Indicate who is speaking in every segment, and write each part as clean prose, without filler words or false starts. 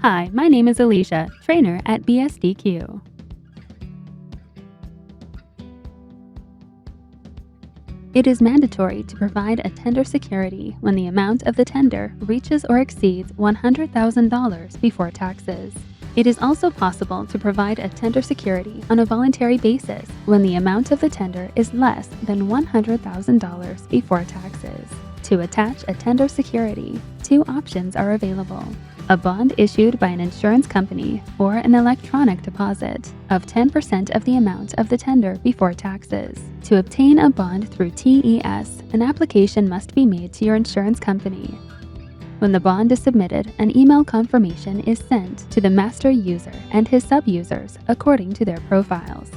Speaker 1: Hi, my name is Alicia, trainer at BSDQ. It is mandatory to provide a tender security when the amount of the tender reaches or exceeds $100,000 before taxes. It is also possible to provide a tender security on a voluntary basis when the amount of the tender is less than $100,000 before taxes. To attach a tender security, two options are available: a bond issued by an insurance company or an electronic deposit of 10% of the amount of the tender before taxes. To obtain a bond through TES, an application must be made to your insurance company. When the bond is submitted, an email confirmation is sent to the master user and his sub-users according to their profiles.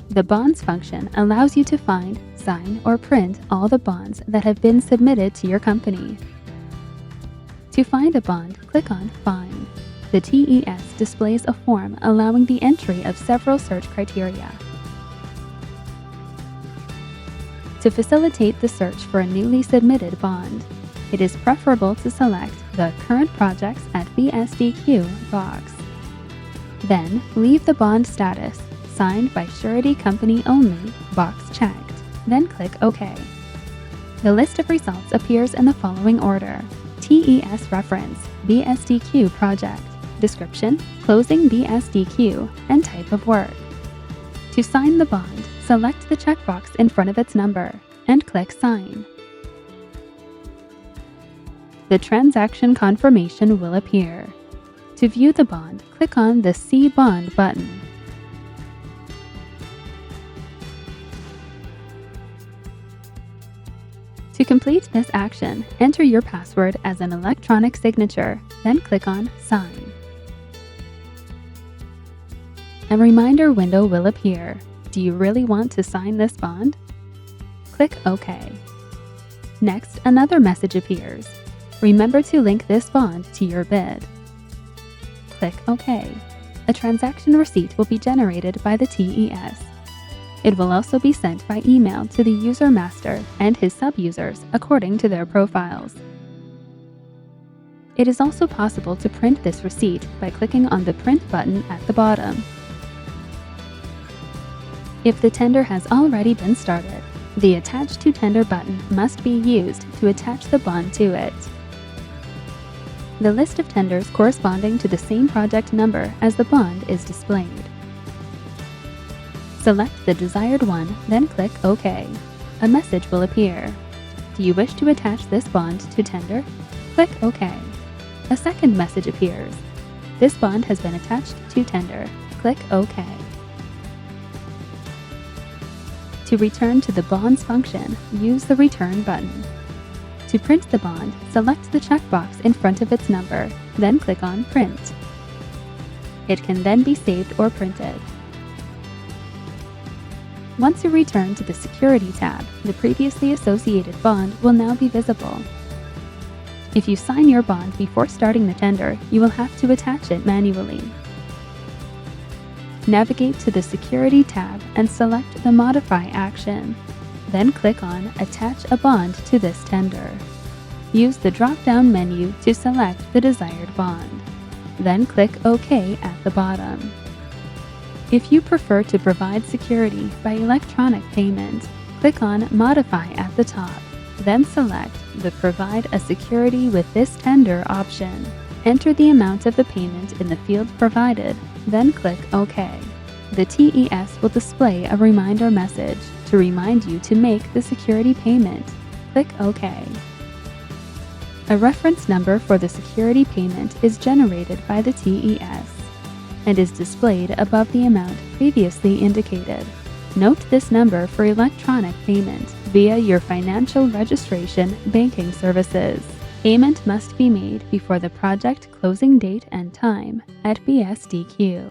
Speaker 1: The bonds function allows you to find, sign, or print all the bonds that have been submitted to your company. To find a bond, click on Find. The TES displays a form allowing the entry of several search criteria. To facilitate the search for a newly submitted bond, it is preferable to select the Current Projects at BSDQ box. Then, leave the bond status, Signed by Surety Company Only box checked. Then click OK. The list of results appears in the following order: TES reference, BSDQ project, description, closing BSDQ, and type of work. To sign the bond, select the checkbox in front of its number and click Sign. The transaction confirmation will appear. To view the bond, click on the See Bond button. To complete this action, enter your password as an electronic signature, then click on Sign. A reminder window will appear. Do you really want to sign this bond? Click OK. Next, another message appears. Remember to link this bond to your bid. Click OK. A transaction receipt will be generated by the TES. It will also be sent by email to the user master and his sub-users according to their profiles. It is also possible to print this receipt by clicking on the Print button at the bottom. If the tender has already been started, the Attach to Tender button must be used to attach the bond to it. The list of tenders corresponding to the same project number as the bond is displayed. Select the desired one, then click OK. A message will appear. Do you wish to attach this bond to tender? Click OK. A second message appears. This bond has been attached to tender. Click OK. To return to the bonds function, use the Return button. To print the bond, select the checkbox in front of its number, then click on Print. It can then be saved or printed. Once you return to the Security tab, the previously associated bond will now be visible. If you sign your bond before starting the tender, you will have to attach it manually. Navigate to the Security tab and select the Modify action. Then click on Attach a bond to this tender. Use the drop-down menu to select the desired bond. Then click OK at the bottom. If you prefer to provide security by electronic payment, click on Modify at the top, then select the Provide a Security with this tender option. Enter the amount of the payment in the field provided, then click OK. The TES will display a reminder message to remind you to make the security payment. Click OK. A reference number for the security payment is generated by the TES and is displayed above the amount previously indicated. Note this number for electronic payment via your financial registration banking services. Payment must be made before the project closing date and time at BSDQ.